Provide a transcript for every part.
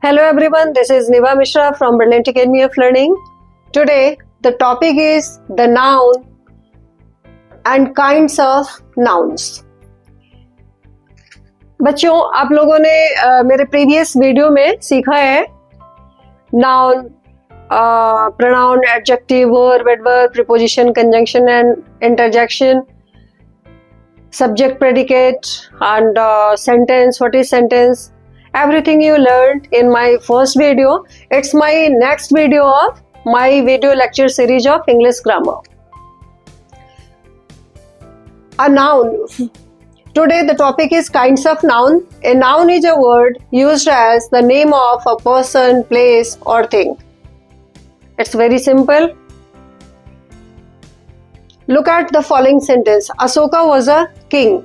Hello everyone, this is Niva Mishra from Brilliant Academy of Learning. Today the topic is the noun and kinds of nouns. बच्चों, आप लोगों ने मेरे previous video में सीखा है noun, pronoun, adjective, verb, adverb, preposition, conjunction and interjection, subject, predicate and sentence. What is sentence? Everything you learned in my first video. It's my next video of my video lecture series of English grammar. A noun. Today the topic is kinds of noun. A noun is a word used as the name of a person, place or thing. It's very simple. Look at the following sentence. Asoka was a king.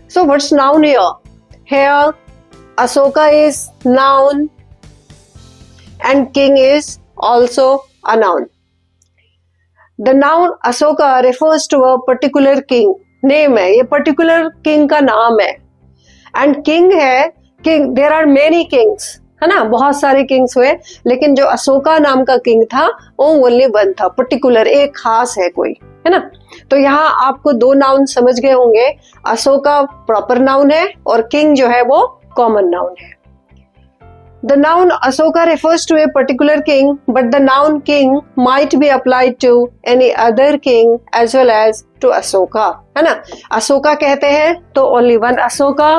So what's noun here? Here Asoka is noun and king is also a noun. The noun Asoka refers to a particular king. Name है, ये particular king का नाम है. And king है, king, there are many kings, है ना, बहुत सारे किंग्स हुए, लेकिन जो अशोका नाम का किंग था वो ओनली वन था, पर्टिकुलर, एक खास है कोई, है ना. तो यहाँ आपको दो नाउन समझ गए होंगे. अशोका प्रॉपर नाउन है और किंग जो है वो कॉमन नाउन है. The noun Asoka refers to a particular king, but the noun king might be applied to any other king as well as to Asoka, है ना. Asoka कहते हैं तो only one Asoka,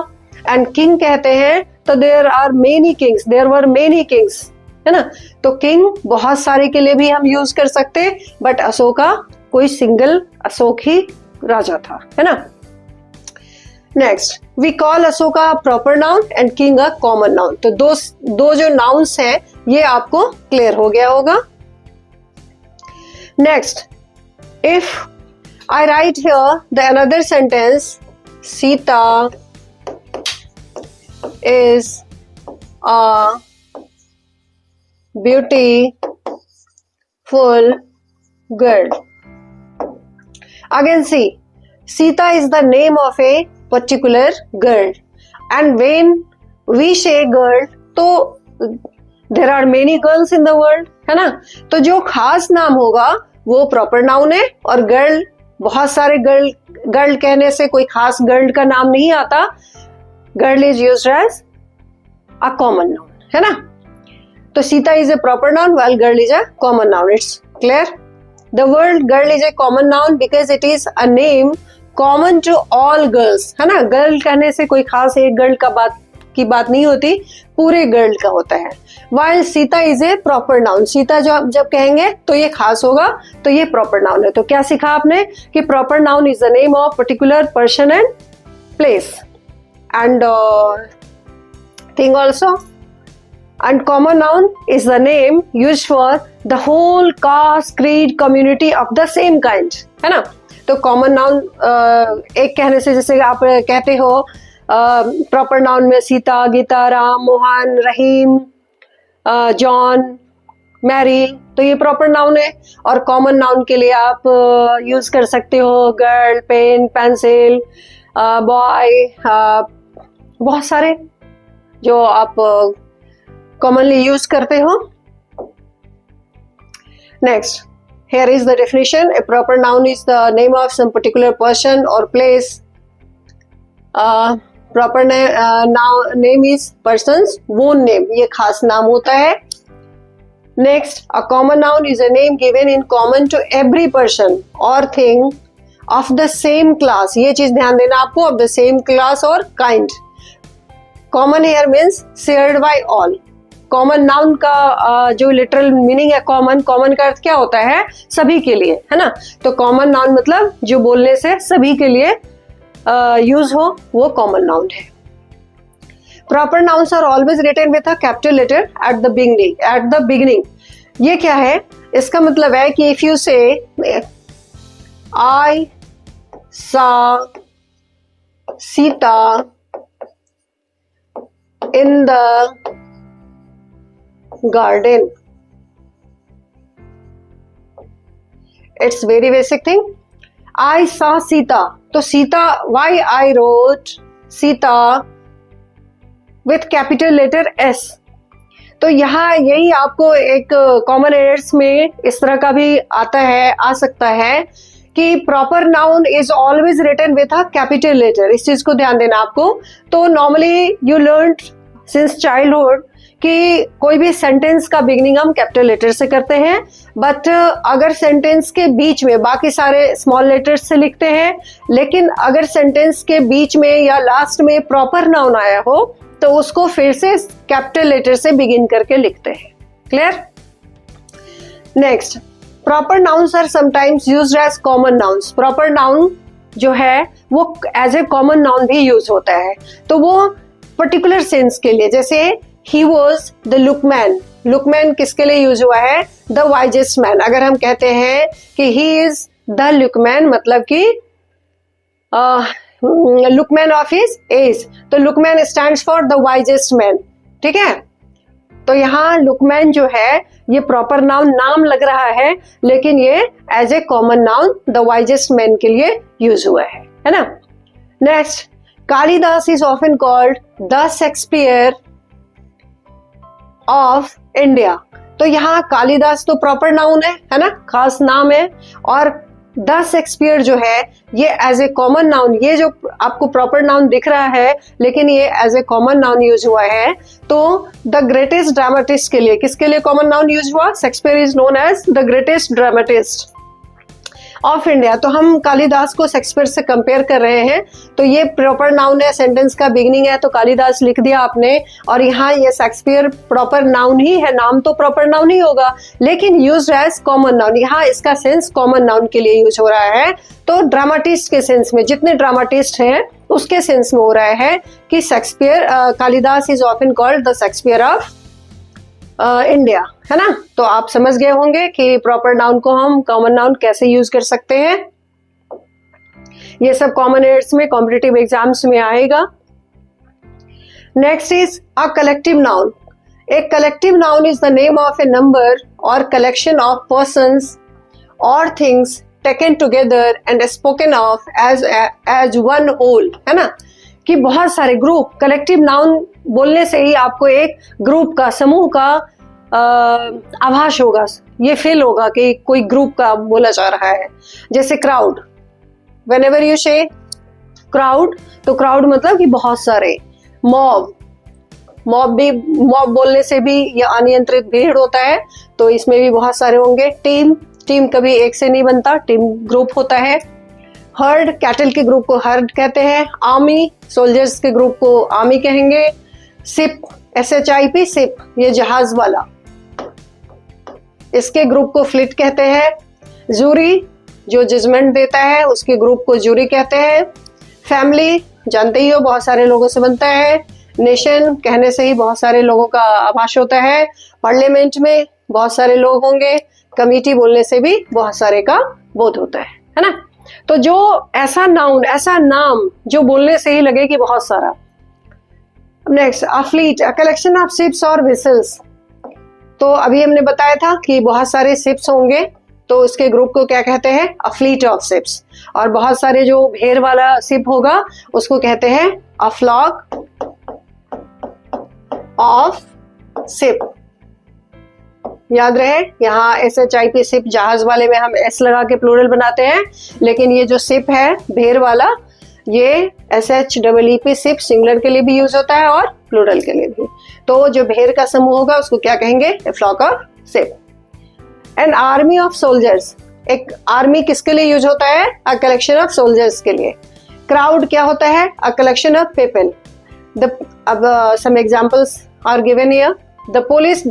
and king कहते हैं तो there are many kings, there were many kings, है ना. तो king बहुत सारे के लिए भी हम यूज कर सकते, but Asoka कोई सिंगल अशोक ही राजा था, है ना. Next, we call Ashoka proper noun and king a common noun. तो दो जो नाउन्स हैं ये आपको क्लियर हो गया होगा. Next, if I right here the another sentence, Sita is a beautiful girl. Again see, Sita is the name of a particular girl, and when we say girl तो there are many girls in the world, है ना. तो जो खास नाम होगा वो proper noun है, और गर्ल, बहुत सारे गर्ल कहने से कोई खास गर्ल का नाम नहीं आता. Girl is used as a common noun, है ना. तो Sita is a proper noun while girl is a common noun. It's clear? The word girl is a common noun because it is a name common to all girls, है ना. Girl कहने से कोई खास एक गर्ल की बात नहीं होती, पूरे गर्ल का होता है. While Sita is a proper noun, Sita जब कहेंगे तो ये खास होगा, तो ये प्रॉपर नाउन है. तो क्या सीखा आपने कि proper noun is the name of particular person and place and thing also. And common noun is the name used for the whole caste, creed, community of the same kind, है ना. तो common noun एक कहने से, जैसे आप कहते हो प्रॉपर नाउन में सीता, गीता, राम, मोहन, रहीम, जॉन, मैरी, तो ये प्रॉपर नाउन है. और कॉमन नाउन के लिए आप यूज कर सकते हो गर्ल, पेन, पेंसिल, बॉय, बहुत सारे जो आप commonly use करते हो. Next, here is the definition. A proper noun is the name of some particular person or place. Proper name is person's own name. ये खास नाम होता है. Next, a common noun is a name given in common to every person or thing of the same class. ये चीज ध्यान देना आपको, of the same class or kind. Common here means shared by all. Common noun का जो literal meaning है common का अर्थ क्या होता है? सभी के लिए, है ना. तो कॉमन नाउन मतलब जो बोलने से सभी के लिए यूज हो, वो कॉमन नाउन है. Proper nouns are always written with a capital letter at the beginning. ये क्या है? इसका मतलब है कि इफ यू से आई saw Sita in the garden, it's very basic thing. I saw Sita, तो Sita, why I wrote Sita with capital letter S? तो यहाँ यही आपको एक कॉमन एरर्स में इस तरह का भी आ सकता है कि proper noun is always written with a capital letter. इस चीज को ध्यान देना आपको। तो normally you learn since childhood कि कोई भी सेंटेंस का बिगनिंग हम कैपिटल लेटर से करते हैं, बट अगर सेंटेंस के बीच में बाकी सारे स्मॉल लेटर्स से लिखते हैं, लेकिन अगर सेंटेंस के बीच में या लास्ट में प्रॉपर नाउन आया हो तो उसको फिर से कैपिटल लेटर से बिगिन करके लिखते हैं। Clear? Next, proper nouns are sometimes used as common nouns. Proper noun जो है वो एज ए कॉमन नाउन भी यूज होता है, तो वो पर्टिकुलर सेंस के लिए, जैसे he was the Luqman. Luqman किसके लिए यूज हुआ है? The wisest man. अगर हम कहते हैं कि ही इज द लुकमैन, मतलब कि लुकमैन ऑफ हिज एज, तो Luqman stands for the wisest man. ठीक है, तो यहाँ लुकमैन जो है ये प्रॉपर नाउन नाम लग रहा है, लेकिन ये as a common noun the wisest man के लिए यूज हुआ है ना। Next, Kalidas is often called the Shakespeare of India. तो यहाँ कालिदास तो प्रॉपर नाउन है ना, खास नाम है, और द शेक्सपियर जो है ये एज ए कॉमन नाउन, ये जो आपको प्रॉपर नाउन दिख रहा है लेकिन ये as a common noun use हुआ है। तो द ग्रेटेस्ट ड्रामेटिस्ट के लिए किसके लिए कॉमन नाउन यूज हुआ? Shakespeare is known as the greatest dramatist of India. तो हम कालिदास को शेक्सपियर से कंपेयर कर रहे हैं, तो ये प्रॉपर नाउन है, सेंटेंस का बिगनिंग है, तो कालिदास लिख दिया आपने, और यहाँ ये शेक्सपियर प्रॉपर नाउन ही है, नाम तो प्रॉपर नाउन ही होगा लेकिन यूज्ड एज कॉमन नाउन। यहाँ इसका सेंस कॉमन नाउन के लिए यूज हो रहा है, तो ड्रामाटिस्ट के सेंस में, जितने ड्रामाटिस्ट हैं उसके सेंस में हो रहा है कि Shakespeare, Kalidas is often called the Shakespeare of India, है ना। तो आप समझ गए होंगे कि प्रॉपर नाउन को हम कॉमन नाउन कैसे यूज कर सकते हैं। ये सब कॉमन एयर्स में कॉम्पिटिटिव एग्जाम्स में आएगा। Next is a collective noun. A collective noun is the name of a number or collection of persons or things taken together and spoken of as one whole, है ना, कि बहुत सारे group. Collective noun बोलने से ही आपको एक group का, समूह का आभास होगा, ये फील होगा कि कोई ग्रुप का बोला जा रहा है। जैसे क्राउड, व्हेनेवर यू से क्राउड, तो क्राउड मतलब कि बहुत सारे। मॉब, मॉब बोलने से भी ये अनियंत्रित भीड़ होता है, तो इसमें भी बहुत सारे होंगे। टीम कभी एक से नहीं बनता, टीम ग्रुप होता है। हर्ड, कैटल के ग्रुप को हर्ड कहते हैं। आर्मी, सोल्जर्स के ग्रुप को आर्मी कहेंगे। शिप, SHIP, शिप, ये जहाज वाला, इसके ग्रुप को फ्लीट कहते हैं। जूरी, जो जजमेंट देता है उसके ग्रुप को जूरी कहते हैं। फैमिली, जानते ही हो बहुत सारे लोगों से बनता है। नेशन, कहने से ही बहुत सारे लोगों का आभास होता है। पार्लियामेंट में बहुत सारे लोग होंगे। कमिटी, बोलने से भी बहुत सारे का बोध होता है ना। तो जो ऐसा नाउन, ऐसा नाम जो बोलने से ही लगे कि बहुत सारा। Next, a fleet, a collection of ships और वेसल्स। तो अभी हमने बताया था कि बहुत सारे शिप्स होंगे, तो इसके ग्रुप को क्या कहते हैं? अ फ्लीट ऑफ शिप्स। और बहुत सारे जो ढेर वाला शिप होगा उसको कहते हैं अ फ्लॉक ऑफ शिप। याद रहे, यहाँ SHIP शिप, जहाज वाले में हम S लगा के प्लूरल बनाते हैं, लेकिन ये जो शिप है भेड़ वाला, ये SHEEP शिप सिंगुलर के लिए भी यूज होता है और प्लूरल के लिए भी। तो जो भेड़ का समूह होगा उसको क्या कहेंगे? A flock of ship. An army of soldiers, एक आर्मी किसके लिए यूज होता है? अ कलेक्शन ऑफ सोल्जर्स के लिए। क्राउड क्या होता है? A collection of people. अब some examples are given here. The police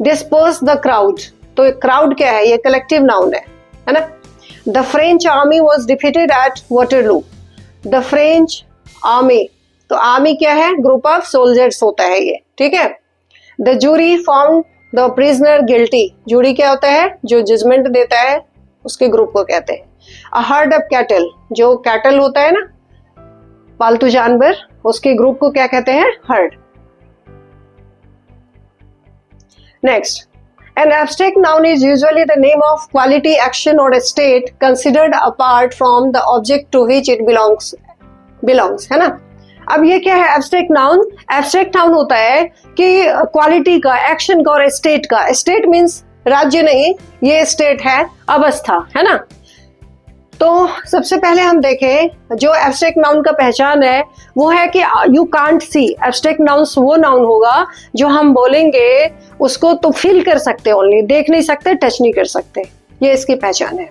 disperse the crowd, तो क्राउड क्या है? ये कलेक्टिव नाउन है ना। The French army was defeated at Waterloo. The French army, तो आर्मी क्या है? ग्रुप ऑफ सोल्जर्स होता है ये, ठीक है। The jury found the prisoner guilty. Jury क्या होता है? जो जजमेंट देता है उसके ग्रुप को कहते हैं। अ हर्ड ऑफ कैटल, जो कैटल होता है ना, पालतू जानवर, उसके ग्रुप को क्या कहते हैं? Heard. Next, an abstract noun is usually the name of quality, action or a state considered apart from the object to which it belongs, है ना। अब ये क्या है एब्स्ट्रैक्ट नाउन? एब्स्ट्रैक्ट नाउन होता है कि क्वालिटी का, एक्शन का और स्टेट का। स्टेट मीन्स राज्य नहीं, ये स्टेट है, अवस्था, है ना। तो सबसे पहले हम देखें जो एब्स्ट्रैक्ट नाउन का पहचान है वो है कि you can't see. Abstract nouns वो नाउन होगा जो हम बोलेंगे उसको तो फील कर सकते, ओनली देख नहीं सकते, टच नहीं कर सकते, ये इसकी पहचान है।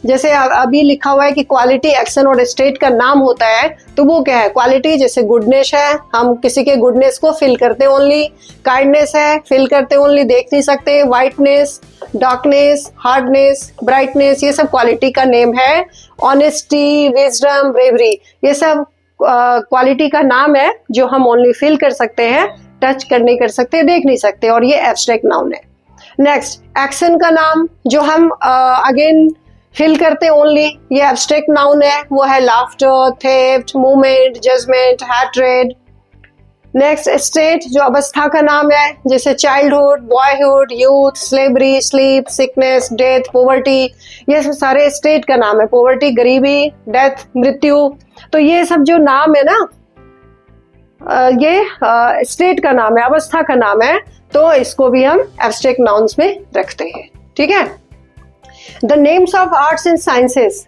जैसे अभी लिखा हुआ है कि क्वालिटी, एक्शन और स्टेट का नाम होता है, तो वो क्या है? क्वालिटी जैसे गुडनेस है, हम किसी के गुडनेस को फील करते ओनली। काइंडनेस है, फील करते ओनली, देख नहीं सकते। वाइटनेस, डार्कनेस, हार्डनेस, ब्राइटनेस, ये सब क्वालिटी का नेम है। ऑनेस्टी, विजडम, ब्रेवरी, ये सब क्वालिटी का नाम है जो हम ओनली फील कर सकते हैं, टच कर नहीं कर सकते, देख नहीं सकते, और ये एब्स्ट्रैक्ट नाउन है। नेक्स्ट, एक्शन का नाम जो हम अगेन फील करते ओनली, ये एब्स्ट्रैक्ट नाउन है, वो है laughter, theft, movement, judgement, hatred. Next, state जो अवस्था का नाम है, जैसे childhood, boyhood, youth, slavery, sleep, sickness, death, poverty, ये सब सारे स्टेट का नाम है। पॉवर्टी गरीबी, डेथ मृत्यु, तो ये सब जो नाम है ना, ये स्टेट का नाम है, अवस्था का नाम है, तो इसको भी हम एब्स्ट्रैक्ट नाउन्स में रखते हैं। ठीक है। The names of arts and sciences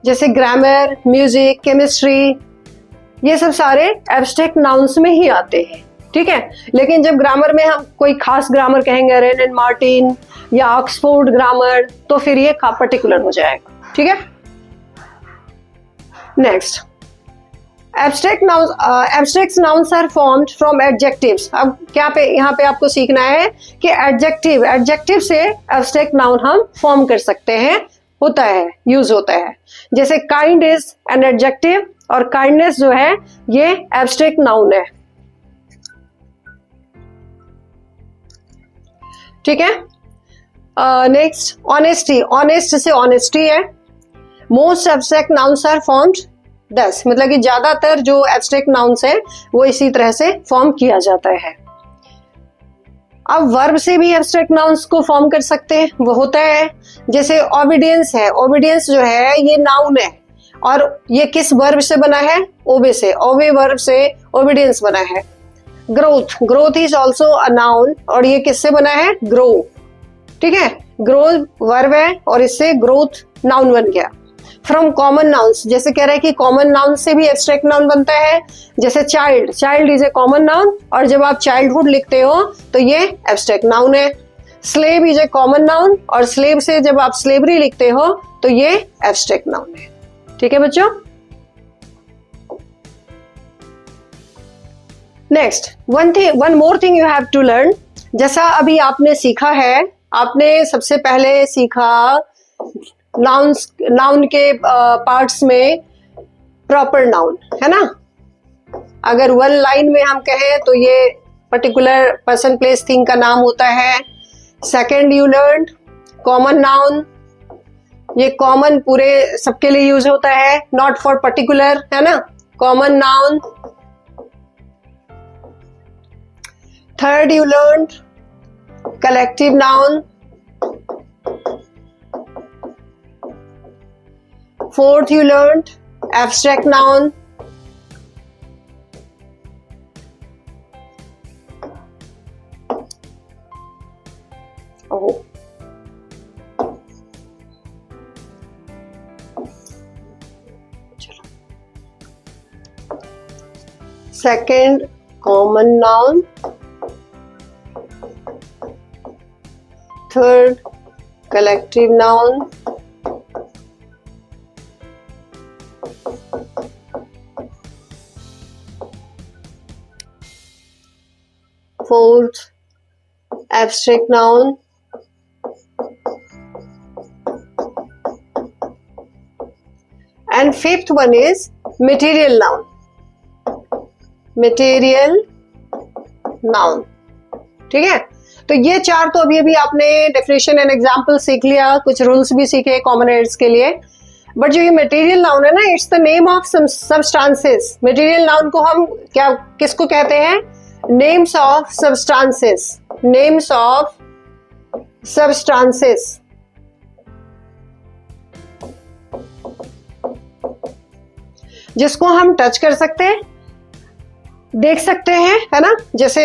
जैसे ग्रामर, म्यूजिक, केमिस्ट्री, ये सब सारे एब्स्ट्रैक्ट नाउन्स में ही आते हैं। ठीक है। लेकिन जब ग्रामर में हम कोई खास ग्रामर कहेंगे, रेन एंड मार्टिन या ऑक्सफोर्ड ग्रामर, तो फिर ये पर्टिकुलर हो जाएगा। ठीक है। Next, abstract nouns are formed from adjectives. अब क्या पे यहाँ पे आपको सीखना है कि एडजेक्टिव से एब्स्ट्रैक्ट नाउन हम फॉर्म कर सकते हैं, होता है, यूज होता है। जैसे काइंड इज एन एडजेक्टिव, और काइंडनेस जो है ये एब्स्ट्रैक्ट नाउन है। ठीक है। नेक्स्ट, ऑनेस्टी, ऑनेस्ट से ऑनेस्टी है। Most abstract nouns are formed 10, मतलब कि ज्यादातर जो एब्स्ट्रैक्ट नाउन्स है वो इसी तरह से फॉर्म किया जाता है। अब वर्ब से भी एब्स्ट्रैक्ट नाउन्स को फॉर्म कर सकते हैं, वो होता है जैसे ओबीडियंस है। ओबीडियंस जो है ये नाउन है, और ये किस वर्ब से बना है? ओबे से, ओबे वर्ब से ओबीडियंस बना है। Growth, growth is also a noun, और ये किससे बना है? ग्रो। ठीक है। ग्रोथ वर्ब है और इससे ग्रोथ नाउन बन गया। फ्रॉम कॉमन नाउन्स, जैसे कह रहे हैं कि कॉमन नाउन से भी एब्स्ट्रैक्ट नाउन बनता है। जैसे child, child is a common noun, और जब आप चाइल्डहुड लिखते हो तो ये एब्स्ट्रैक्ट नाउन है। Slave is a common noun, और स्लेव से जब आप स्लेवरी लिखते हो तो ये एब्स्ट्रैक्ट नाउन है। ठीक है बच्चों। Next, one more thing you have to learn. जैसा अभी आपने सीखा है, आपने सबसे पहले सीखा नाउन के पार्ट्स में प्रॉपर नाउन, है ना। अगर वन लाइन में हम कहें तो ये पर्टिकुलर पर्सन, प्लेस, थिंग का नाम होता है। Second, you learn common noun, ये कॉमन पूरे सबके लिए यूज होता है, नॉट फॉर पर्टिकुलर, है ना, common noun. Third, you learn collective noun. Fourth, you learned abstract noun. Oh. Second, common noun. Third, collective noun. Fourth, abstract noun. And fifth one is material noun. Material noun. ठीक है। तो ये चार तो अभी आपने डेफिनेशन एंड एग्जाम्पल सीख लिया, कुछ रूल्स भी सीखे कॉमन एड्स के लिए। बट जो ये मटेरियल नाउन है ना, it's the name of substances. Material noun को हम क्या किसको कहते हैं? Names of substances. Names of substances. जिसको हम टच कर सकते हैं, देख सकते हैं, है ना, जैसे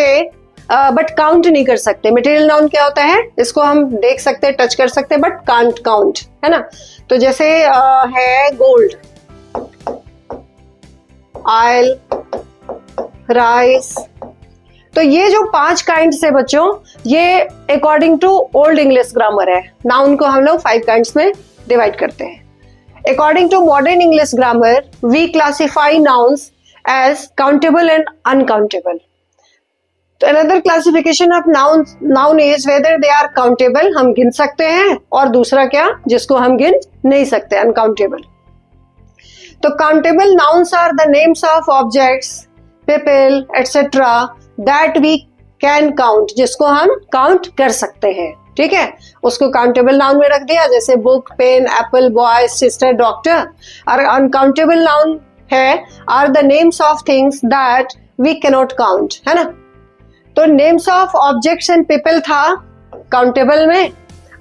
बट काउंट नहीं कर सकते। मटेरियल नाउन क्या होता है, इसको हम देख सकते हैं, टच कर सकते हैं, बट कांट काउंट, है ना। तो जैसे है गोल्ड, ऑयल, राइस। तो ये जो 5 काइंड्स है बच्चों, ये according to old English grammar है। नाउन को हम लोग 5 काइंड्स में डिवाइड करते हैं। According to modern English grammar we classify nouns as countable and uncountable. तो another classification of noun is whether they are countable, हम गिन सकते हैं, और दूसरा क्या, जिसको हम गिन नहीं सकते, अनकाउंटेबल। तो countable nouns are the names of objects, people etcetera that we can count, जिसको हम काउंट कर सकते हैं, ठीक है, उसको काउंटेबल नाउन में रख दिया। जैसे book, pen, apple, boy, sister, doctor. और अनकाउंटेबल नाउन है are the names of things that we cannot count, है ना। तो names of objects and people था काउंटेबल में,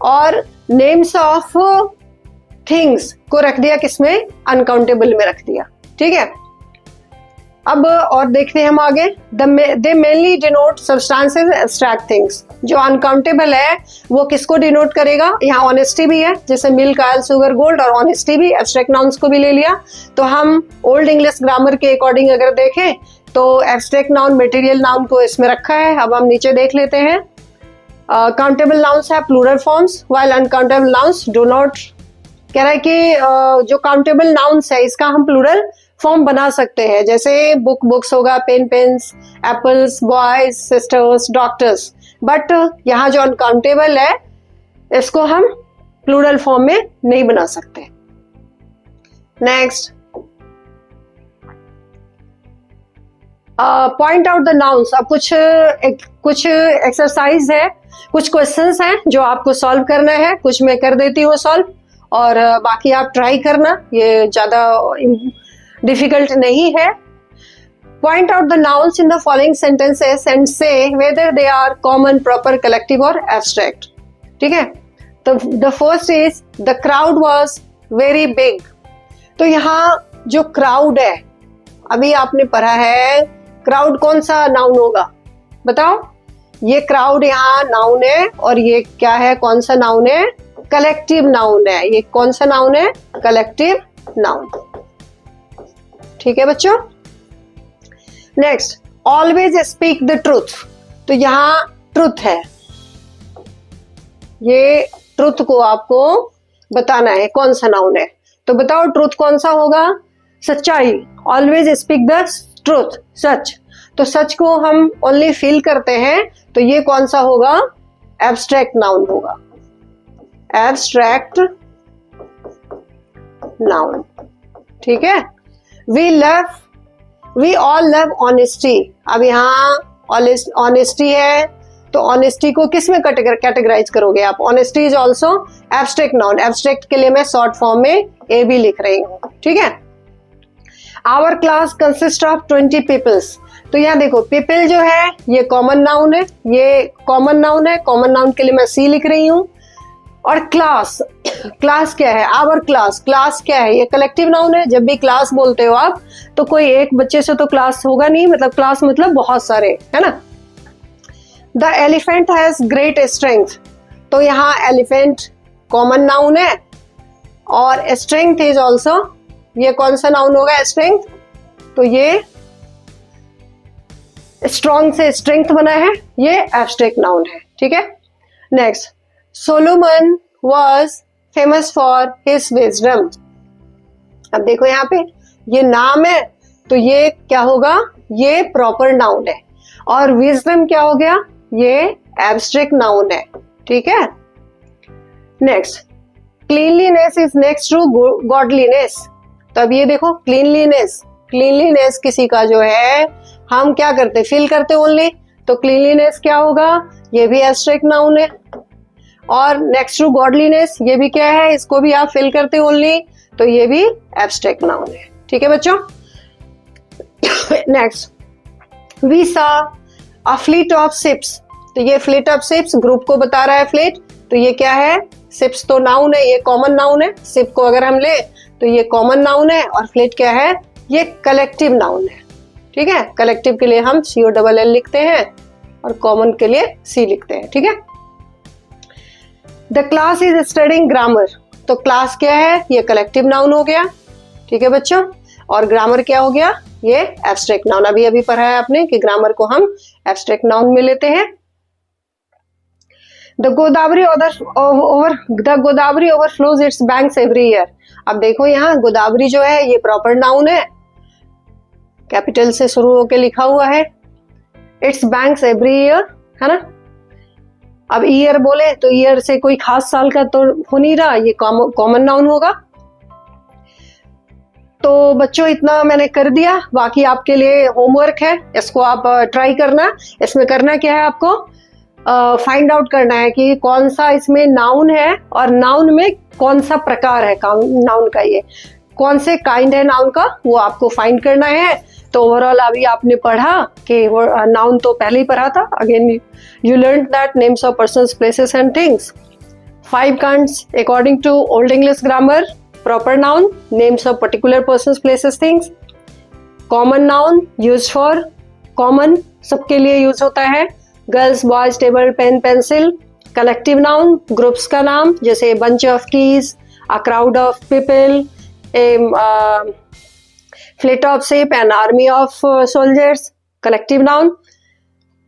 और नेम्स ऑफ थिंग्स को रख दिया किसमें, अनकाउंटेबल में रख दिया, ठीक है। अब और देखते हैं हम आगे, दे mainly denote substances abstract things. जो अनकाउंटेबल है वो किसको डिनोट करेगा, यहाँ ऑनेस्टी भी है, जैसे मिल्क, ऑयल, शुगर, गोल्ड, और ऑनेस्टी भी एब्स्ट्रैक्ट नाउन्स को भी ले लिया। तो हम ओल्ड इंग्लिश ग्रामर के अकॉर्डिंग अगर देखें तो एब्स्ट्रैक्ट नाउन मटेरियल नाउन को इसमें रखा है। अब हम नीचे देख लेते हैं, काउंटेबल नाउन्स है plural forms while uncountable nouns do not. कह रहा है कि जो काउंटेबल नाउन्स है इसका हम प्लूरल फॉर्म बना सकते हैं, जैसे बुक, बुक्स होगा, pen, pens, apples, boys, sisters, doctors. But यहाँ जो अनकाउंटेबल है इसको हम प्लूरल फॉर्म में नहीं बना सकते। Next, point out the nouns. अब कुछ एक्सरसाइज है, कुछ क्वेश्चंस हैं जो आपको सॉल्व करना है। कुछ मैं कर देती हूँ सॉल्व, और बाकी आप ट्राई करना, ये ज्यादा डिफिकल्ट नहीं है। Point out the nouns in the following sentences and say whether they are common, proper, collective और एब्स्ट्रैक्ट, ठीक है। तो the first is the crowd was very big. तो यहाँ जो क्राउड है, अभी आपने पढ़ा है, क्राउड कौन सा नाउन होगा बताओ। ये क्राउड यहाँ नाउन है, और ये क्या है, कौन सा नाउन है, कलेक्टिव नाउन है। ये कौन सा नाउन है, कलेक्टिव नाउन, ठीक है बच्चों। Next, always speak the truth. तो यहाँ ट्रूथ है, ये ट्रूथ को आपको बताना है कौन सा नाउन है। तो बताओ ट्रूथ कौन सा होगा, सच्चाई। ऑलवेज स्पीक द ट्रूथ, सच। तो सच को हम ओनली फील करते हैं, तो ये कौन सा होगा, एब्स्ट्रैक्ट नाउन होगा, एब्स्ट्रैक्ट नाउन, ठीक है। We all love honesty. अब यहाँ ऑनेस्टी है, तो ऑनेस्टी को किस में कैटेगराइज करोगे आप, honesty is also abstract noun. Abstract के लिए मैं शॉर्ट फॉर्म में ए बी लिख रही हूँ, ठीक है। Our class consist of 20 peoples. तो यहाँ देखो, पीपल जो है ये कॉमन नाउन है, ये कॉमन नाउन है, कॉमन नाउन के लिए मैं सी लिख रही हूँ। और क्लास, क्लास क्या है, आवर क्लास, क्लास क्या है, ये कलेक्टिव नाउन है। जब भी क्लास बोलते हो आप, तो कोई एक बच्चे से तो क्लास होगा नहीं, मतलब क्लास मतलब बहुत सारे, है ना। The elephant has great strength. तो यहाँ एलिफेंट कॉमन नाउन है, और स्ट्रेंथ इज ऑल्सो, ये कौन सा नाउन होगा, स्ट्रेंथ। तो ये स्ट्रॉन्ग से स्ट्रेंथ बना है, ये एब्स्ट्रैक्ट नाउन है, ठीक है। Next, Solomon was famous for his wisdom. अब देखो यहाँ पे ये नाम है, तो ये क्या होगा, ये प्रॉपर नाउन है। और विजडम क्या हो गया, ये एब्स्ट्रैक्ट नाउन है, ठीक है। Next, cleanliness is next to godliness. तो अब ये देखो, क्लीनलीनेस, क्लीनलीनेस किसी का जो है हम क्या करते, फील करते ओनली। तो क्लीनलीनेस क्या होगा, ये भी एब्स्ट्रैक्ट नाउन है। और नेक्स्ट टू गॉडलीनेस, ये भी क्या है, इसको भी आप फील करते ओनली, तो ये भी एब्स्ट्रैक्ट नाउन है, ठीक है बच्चों। Next, we saw a fleet of ships. तो ये फ्लीट ऑफ शिप्स ग्रुप को बता रहा है, फ्लीट। तो ये क्या है, शिप्स तो नाउन है, ये कॉमन नाउन है। शिप को अगर हम ले तो ये कॉमन नाउन है, और फ्लीट क्या है, ये कलेक्टिव नाउन है, ठीक है। कलेक्टिव के लिए हम COLL लिखते हैं और कॉमन के लिए C लिखते हैं, ठीक है। The class is studying grammar, तो क्लास क्या है, ये कलेक्टिव नाउन हो गया, ठीक है बच्चों। और ग्रामर क्या हो गया, ये एब्स्ट्रैक्ट नाउन। अभी पढ़ा है आपने कि ग्रामर को हम एब्स्ट्रैक्ट नाउन में लेते हैं। The Godavari overflows it's banks every year. अब देखो यहाँ गोदावरी जो है ये प्रॉपर नाउन है, कैपिटल से शुरू होकर लिखा हुआ है। इट्स बैंक्स एवरी ईयर, है ना। अब ईयर बोले तो ईयर से कोई खास साल का तो हो नहीं रहा, ये कॉमन नाउन होगा। तो बच्चों इतना मैंने कर दिया, बाकी आपके लिए होमवर्क है, इसको आप ट्राई करना। इसमें करना क्या है, आपको फाइंड आउट करना है कि कौन सा इसमें नाउन है और नाउन में कौन सा प्रकार है नाउन का, ये कौन से काइंड है नाउन का, वो आपको फाइंड करना है। तो ओवरऑल अभी आपने पढ़ा कि वो नाउन तो पहले ही पढ़ा था। Again you learn that names of persons, places and things. 5 kinds according to old English grammar: proper noun, names of particular persons, places, things. Common noun, used for common, सबके लिए यूज होता है, girls, boys, table, pen, pencil. Collective noun, groups का नाम, जैसे bunch of keys, a crowd of people, a fleet of ship, an army of soldiers. Collective noun.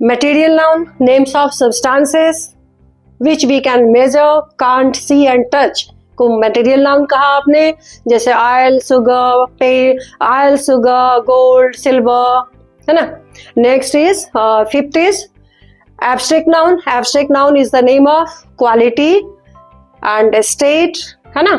Material noun, names of substances which we can measure, can't see and touch. को material noun कहा आपने, जैसे oil, sugar, gold, silver, है ना। Next is 5th is abstract noun. Abstract noun is the name of quality and state, है ना।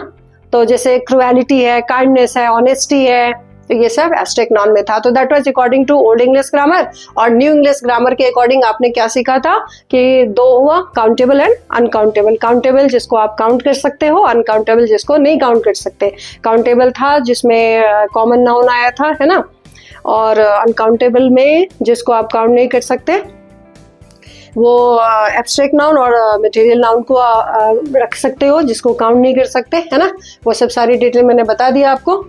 तो जैसे क्रुएलिटी है, काइंडनेस है, ऑनेस्टी है, तो ये सब एब्स्ट्रैक्ट नाउन में था। तो that was according to old English grammar. और न्यू इंग्लिश ग्रामर के अकॉर्डिंग आपने क्या सीखा था कि 2 हुआ, काउंटेबल एंड अनकाउंटेबल। काउंटेबल जिसको आप काउंट कर सकते हो, अनकाउंटेबल जिसको नहीं काउंट कर सकते। काउंटेबल था जिसमें कॉमन नाउन आया था, है ना, और अनकाउंटेबल में जिसको आप काउंट नहीं कर सकते वो एब्स्ट्रैक्ट नाउन और मटेरियल नाउन को रख सकते हो जिसको काउंट नहीं कर सकते, है ना। वो सब सारी डिटेल मैंने बता दिया आपको।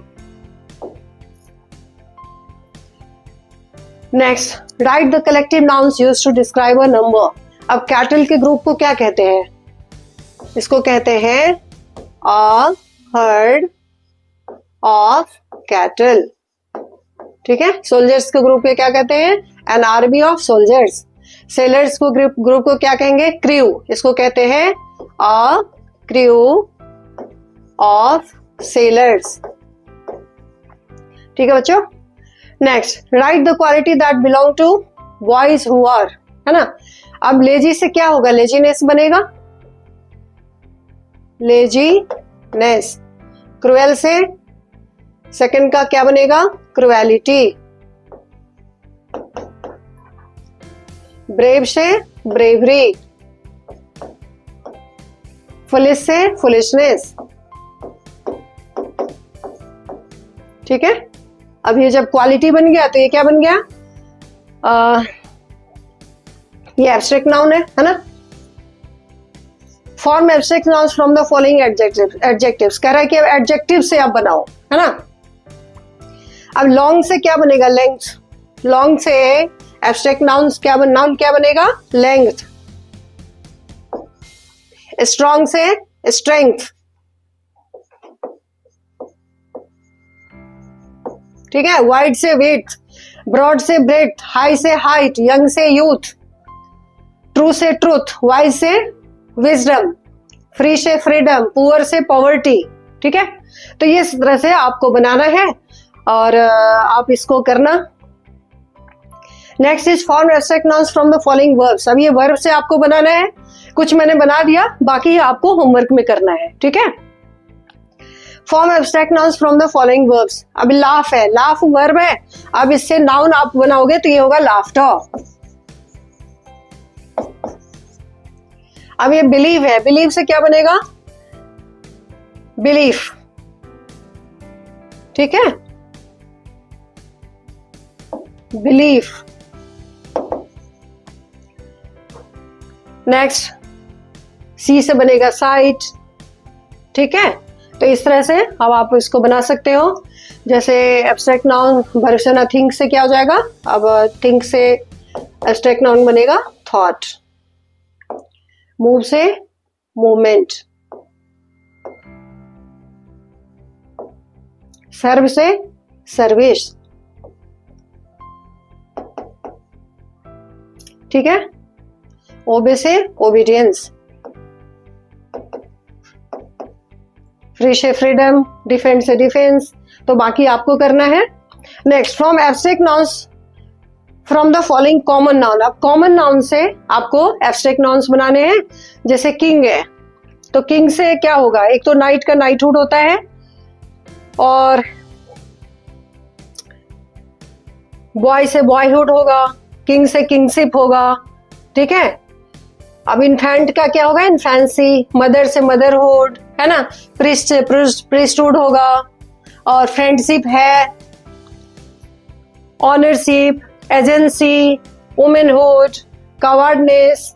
Next, write the collective nouns used to describe a number. अब कैटल के ग्रुप को क्या कहते हैं, इसको कहते हैं अ हर्ड ऑफ कैटल, ठीक है। सोल्जर्स के ग्रुप को क्या कहते हैं, N army of soldiers. Sellers को ग्रुप को क्या कहेंगे, क्रू, इसको कहते हैं अ क्रू ऑफ सेलर्स, ठीक है बच्चों। Next, write the quality that belong to boys who are, है ना। अब लेजी से क्या होगा, लेजीनेस बनेगा, लेजीनेस। क्रुएल से सेकंड का क्या बनेगा, क्रुएलिटी। ब्रेव से ब्रेवरी, फुलिश से फुलिशनेस, ठीक है। अब ये जब क्वालिटी बन गया तो ये क्या बन गया, ये एब्स्ट्रैक्ट नाउन है ना। Form abstract nouns from the following adjectives, कह रहा है कि एडजेक्टिव से आप बनाओ, है ना। अब लॉन्ग से क्या बनेगा, लेंथ। लॉन्ग से एब्स्ट्रैक्ट नाउन्स नाउन क्या बनेगा, लेंथ। स्ट्रॉन्ग से स्ट्रेंथ, ठीक है। वाइड से विड्थ, ब्रॉड से ब्रेड्थ, हाई से हाइट, यंग से यूथ, ट्रू से ट्रूथ, वाइज से विजडम, फ्री से फ्रीडम, पुअर से पॉवर्टी, ठीक है। तो ये इस तरह से आपको बनाना है और आप इसको करना। Next is form abstract nouns from the following verbs. अब ये वर्ब से आपको बनाना है, कुछ मैंने बना दिया, बाकी आपको होमवर्क में करना है, ठीक है। Form abstract nouns from the following verbs. अब लाफ है, लाफ वर्ब है, अब इससे नाउन आप बनाओगे तो ये होगा लाफ्टर। अब ये बिलीव है, बिलीव से क्या बनेगा, बिलीफ, ठीक है, बिलीफ। नेक्स्ट, सी से बनेगा साइट, ठीक है। तो इस तरह से अब आप इसको बना सकते हो। जैसे एब्स्ट्रैक्ट नाउन भरोसा ना थिंक से क्या हो जाएगा, अब थिंक से एब्स्ट्रैक्ट नाउन बनेगा थॉट, मूव से मूवमेंट, सर्व से सर्विस, ठीक है, ओबे से ओबीडियंस, फ्री से फ्रीडम, डिफेंड से डिफेंस। तो बाकी आपको करना है। Next, from abstract nouns from the following common noun. अब कॉमन नाउन से आपको एब्स्ट्रैक्ट नाउन्स बनाने हैं। जैसे किंग है, तो किंग से क्या होगा, एक तो नाइट का नाइटहुड होता है, और बॉय से बॉयहुड होगा, किंग से किंगशिप होगा, ठीक है। अब इन्फेंट का क्या होगा, इन्फेंसी, मदर से मदरहुड, है ना, प्रिस्ट से प्रिस्टहुड होगा, और फ्रेंडशिप है, ऑनरशिप, एजेंसी, वुमेनहुड, कवर्डनेस,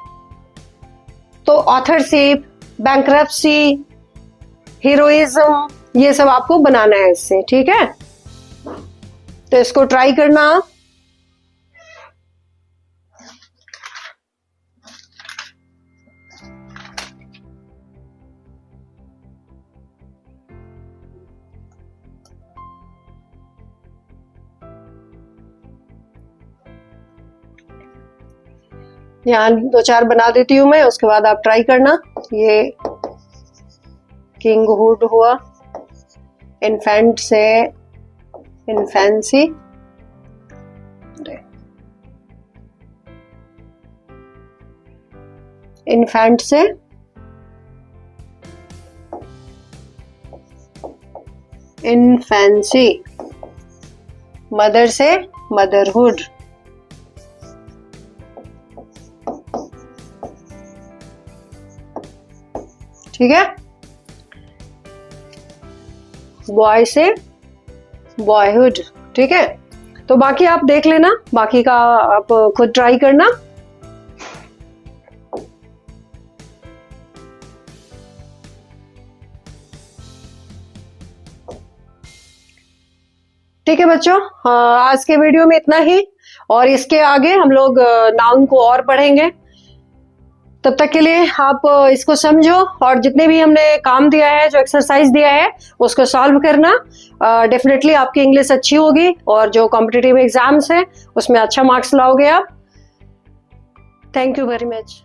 तो ऑथरशिप, बैंक्रप्सी, हीरोइज्म, ये सब आपको बनाना है इससे, ठीक है। तो इसको ट्राई करना। यहाँ 2-4 बना देती हूँ मैं, उसके बाद आप ट्राई करना। ये किंगहुड हुआ, इन्फेंट से इन्फेंसी, इन्फेंट से इन्फेंसी, मदर से मदरहुड, ठीक है, बॉय से बॉयहुड, ठीक है। तो बाकी आप देख लेना, बाकी का आप खुद ट्राई करना। ठीक है बच्चों, आज के वीडियो में इतना ही, और इसके आगे हम लोग नाउन को और पढ़ेंगे। तब तक के लिए आप इसको समझो, और जितने भी हमने काम दिया है, जो एक्सरसाइज दिया है, उसको सॉल्व करना। डेफिनेटली आपकी इंग्लिश अच्छी होगी, और जो कॉम्पिटिटिव एग्जाम्स है उसमें अच्छा मार्क्स लाओगे आप। Thank you very much.